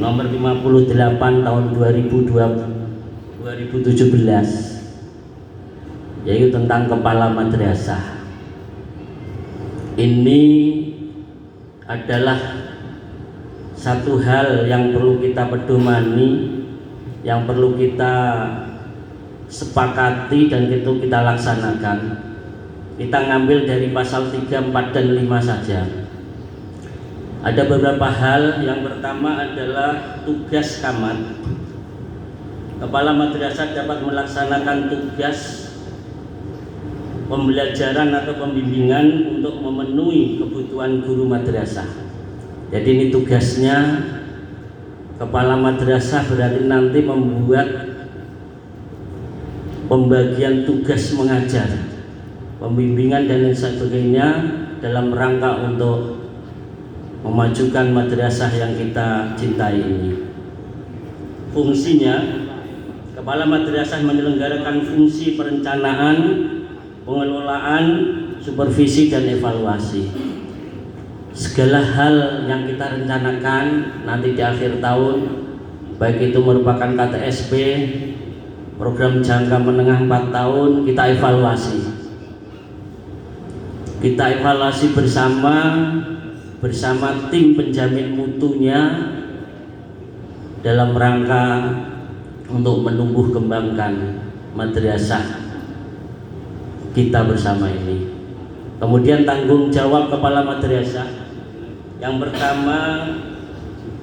nomor 58 tahun 2017, yaitu tentang kepala madrasah. Ini adalah satu hal yang perlu kita pedomani, yang perlu kita sepakati dan itu kita laksanakan. Kita ngambil dari pasal 3, 4, dan 5 saja. Ada beberapa hal. Yang pertama adalah tugas kamar. Kepala madrasah dapat melaksanakan tugas pembelajaran atau pembimbingan untuk memenuhi kebutuhan guru madrasah. Jadi ini tugasnya kepala madrasah, berarti nanti membuat pembagian tugas mengajar, pembimbingan dan lain sebagainya dalam rangka untuk memajukan madrasah yang kita cintai ini. Fungsinya, kepala madrasah menyelenggarakan fungsi perencanaan, pengelolaan, supervisi, dan evaluasi. Segala hal yang kita rencanakan nanti di akhir tahun, baik itu merupakan KTSP, program jangka menengah 4 tahun, kita evaluasi. Kita evaluasi bersama tim penjamin mutunya dalam rangka untuk menumbuh kembangkan madrasah kita bersama ini. Kemudian tanggung jawab kepala madrasah, yang pertama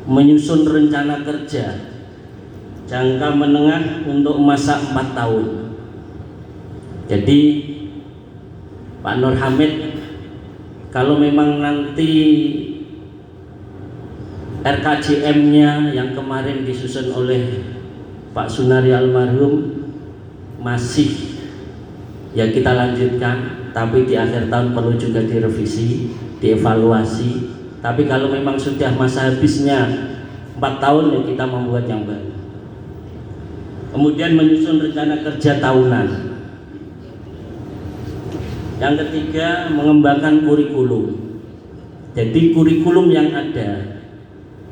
menyusun rencana kerja jangka menengah untuk masa 4 tahun. Jadi Pak Nur Hamid, kalau memang nanti RKJM-nya yang kemarin disusun oleh Pak Sunari almarhum masih, ya kita lanjutkan, tapi di akhir tahun perlu juga direvisi, dievaluasi. Tapi kalau memang sudah masa habisnya 4 tahun, ya kita membuat yang baru. Kemudian menyusun rencana kerja tahunan. Yang ketiga, mengembangkan kurikulum. Jadi kurikulum yang ada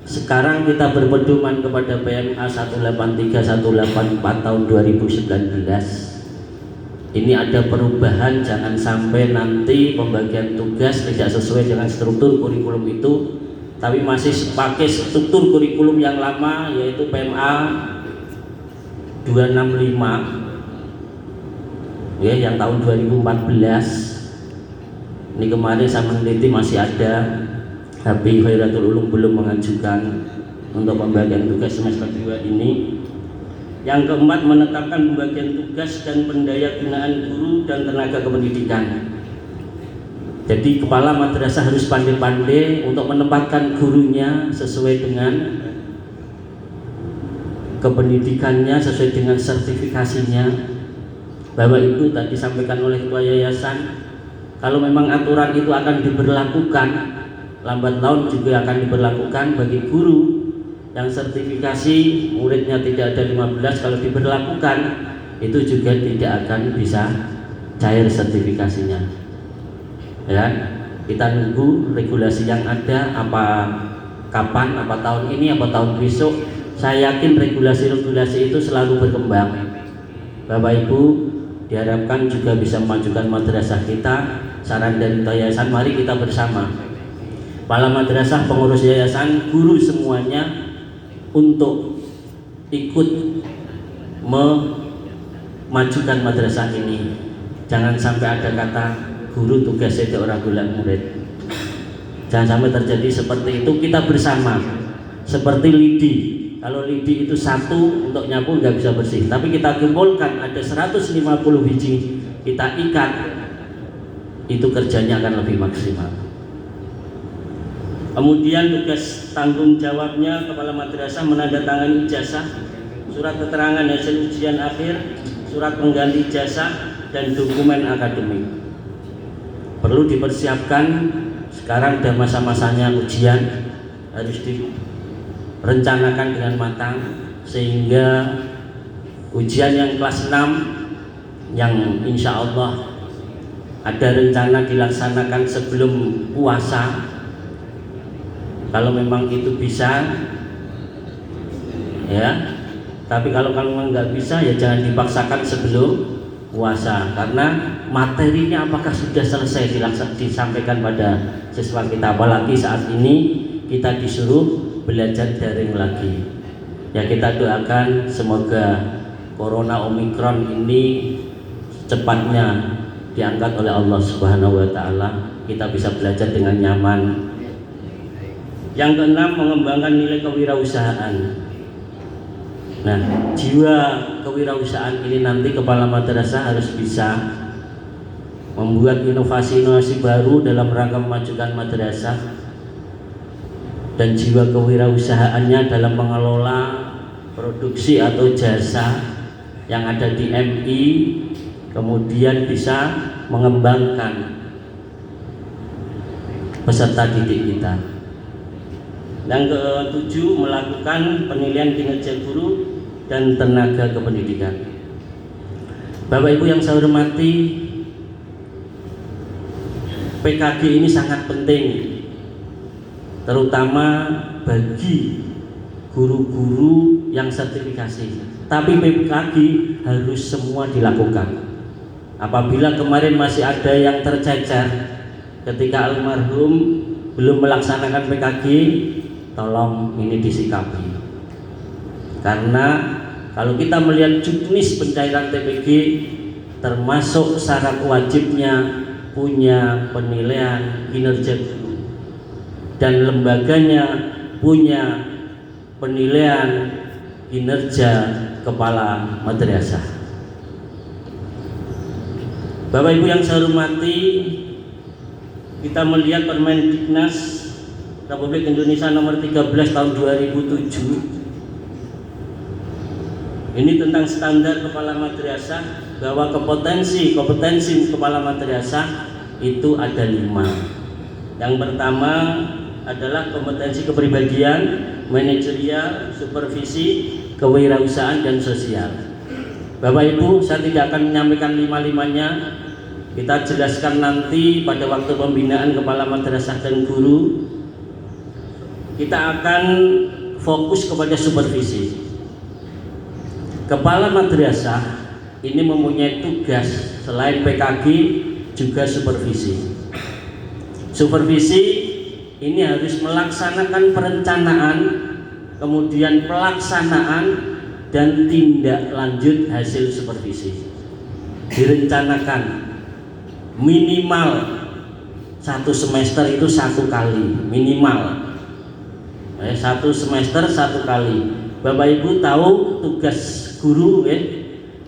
sekarang kita berpedoman kepada PMA 183 184 tahun 2019. Ini ada perubahan, jangan sampai nanti pembagian tugas tidak sesuai dengan struktur kurikulum itu, tapi masih pakai struktur kurikulum yang lama, yaitu PMA 265 ya, yang tahun 2014. Ini kemarin saya meneliti masih ada, tapi Khairatul Ulum belum mengajukan untuk pembagian tugas semester 2 ini. Yang keempat, menetapkan pembagian tugas dan pendayagunaan guru dan tenaga kependidikan. Jadi kepala madrasah harus pandai-pandai untuk menempatkan gurunya sesuai dengan kependidikannya, sesuai dengan sertifikasinya. Bapak Ibu tadi disampaikan oleh Ketua Yayasan, kalau memang aturan itu akan diberlakukan, lambat laun juga akan diberlakukan bagi guru yang sertifikasi muridnya tidak ada 15, kalau diberlakukan itu juga tidak akan bisa cair sertifikasinya. Ya, kita nunggu regulasi yang ada, apa kapan, apa tahun ini, apa tahun besok. Saya yakin regulasi-regulasi itu selalu berkembang. Bapak Ibu diharapkan juga bisa memajukan madrasah kita. Saran dari yayasan, mari kita bersama, kepala madrasah, pengurus yayasan, guru semuanya, untuk ikut memajukan madrasah ini. Jangan sampai ada kata guru tugasnya itu orang golek murid. Jangan sampai terjadi seperti itu. Kita bersama, seperti lidi. Kalau lidi itu satu untuk nyapu nggak bisa bersih, tapi kita kumpulkan ada 150 biji, kita ikat, itu kerjanya akan lebih maksimal. Kemudian tugas tanggung jawabnya, kepala madrasah menandatangani ijazah, surat keterangan hasil ujian akhir, surat pengganti ijazah, dan dokumen akademik. Perlu dipersiapkan, sekarang sudah masa-masanya ujian, harus direncanakan dengan matang, sehingga ujian yang kelas 6 yang insya Allah ada rencana dilaksanakan sebelum puasa. Kalau memang itu bisa, ya. Tapi kalau kamu nggak bisa ya jangan dipaksakan sebelum puasa, karena materinya apakah sudah selesai disampaikan pada siswa kita. Apalagi saat ini kita disuruh belajar daring lagi. Ya kita doakan semoga Corona Omikron ini cepatnya diangkat oleh Allah Subhanahu wa taala, kita bisa belajar dengan nyaman. Yang keenam, mengembangkan nilai kewirausahaan. Nah, jiwa kewirausahaan ini nanti kepala madrasah harus bisa membuat inovasi-inovasi baru dalam rangka memajukan madrasah, dan jiwa kewirausahaannya dalam mengelola produksi atau jasa yang ada di MI, kemudian bisa mengembangkan peserta didik kita. Yang ketujuh, melakukan penilaian kinerja guru dan tenaga kependidikan. Bapak Ibu yang saya hormati, PKG ini sangat penting, terutama bagi guru-guru yang sertifikasi. Tapi PKG harus semua dilakukan. Apabila kemarin masih ada yang tercecer ketika almarhum belum melaksanakan PKG, tolong ini disikapi. Karena kalau kita melihat juknis pencairan TPG, termasuk syarat wajibnya punya penilaian kinerja guru, dan lembaganya punya penilaian kinerja kepala madrasah. Bapak Ibu yang saya hormati, kita melihat Permendiknas Republik Indonesia nomor 13 tahun 2007 ini tentang standar kepala madrasah, bahwa kompetensi kepala madrasah itu ada 5. Yang pertama adalah kompetensi kepribadian, manajerial, supervisi, kewirausahaan, dan sosial. Bapak Ibu, saya tidak akan menyampaikan 5-5-nya. Kita jelaskan nanti pada waktu pembinaan kepala madrasah dan guru. Kita akan fokus kepada supervisi. Kepala madrasah ini mempunyai tugas selain PKG juga supervisi. Supervisi ini harus melaksanakan perencanaan, kemudian pelaksanaan, dan tindak lanjut hasil supervisi. Direncanakan minimal 1 semester itu 1 kali minimal. 1 semester 1 kali. Bapak Ibu tahu tugas guru,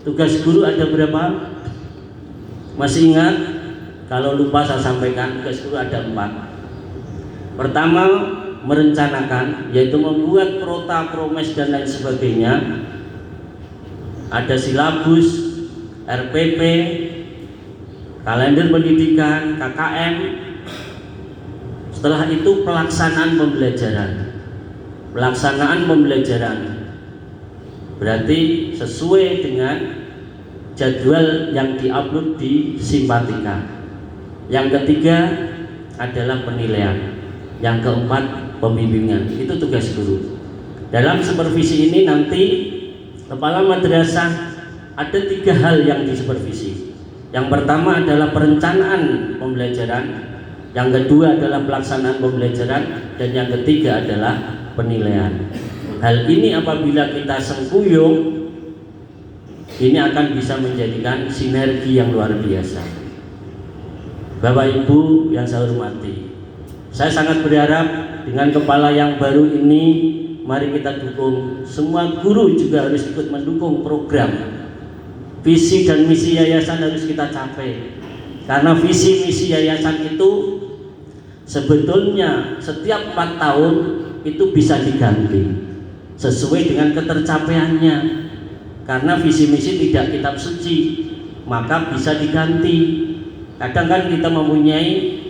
tugas guru ada berapa? Masih ingat? Kalau lupa saya sampaikan, tugas guru ada 4. Pertama, merencanakan, yaitu membuat prota, promes, dan lain sebagainya. Ada silabus, RPP, kalender pendidikan, KKM. Setelah itu pelaksanaan pembelajaran. Pelaksanaan pembelajaran berarti sesuai dengan jadwal yang diupload di Simpatika. Yang ketiga adalah penilaian. Yang keempat, pembimbingan. Itu tugas guru. Dalam supervisi ini nanti kepala madrasah ada 3 hal yang disupervisi. Yang pertama adalah perencanaan pembelajaran, yang kedua adalah pelaksanaan pembelajaran, dan yang ketiga adalah penilaian. Hal ini apabila kita sengkuyung, ini akan bisa menjadikan sinergi yang luar biasa. Bapak Ibu yang saya hormati, saya sangat berharap dengan kepala yang baru ini, mari kita dukung. Semua guru juga harus ikut mendukung program. Visi dan misi yayasan harus kita capai. Karena visi misi yayasan itu sebetulnya setiap 4 tahun itu bisa diganti sesuai dengan ketercapaiannya. Karena visi misi tidak kitab suci, maka bisa diganti. Kadang kan kita mempunyai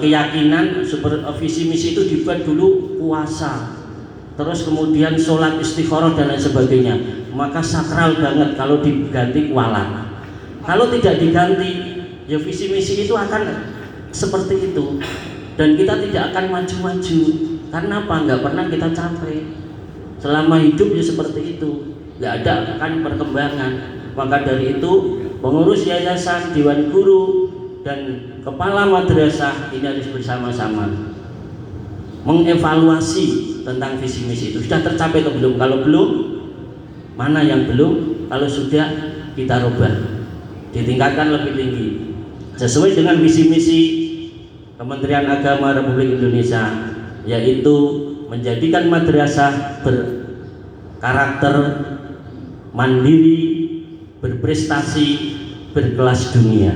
keyakinan visi misi itu dibuat dulu puasa, terus kemudian sholat istikharah dan lain sebagainya, maka sakral banget kalau diganti kualat. Kalau tidak diganti, ya visi misi itu akan seperti itu, dan kita tidak akan maju-maju. Karena apa? Nggak pernah kita capai. Selama hidup ya seperti itu, nggak ada kan perkembangan. Maka dari itu pengurus yayasan, dewan guru, dan kepala madrasah ini harus bersama-sama mengevaluasi tentang visi misi itu sudah tercapai atau belum. Kalau belum, mana yang belum? Kalau sudah, kita rubah, ditingkatkan lebih tinggi sesuai dengan visi misi Kementerian Agama Republik Indonesia, yaitu menjadikan madrasah berkarakter mandiri, berprestasi, berkelas dunia.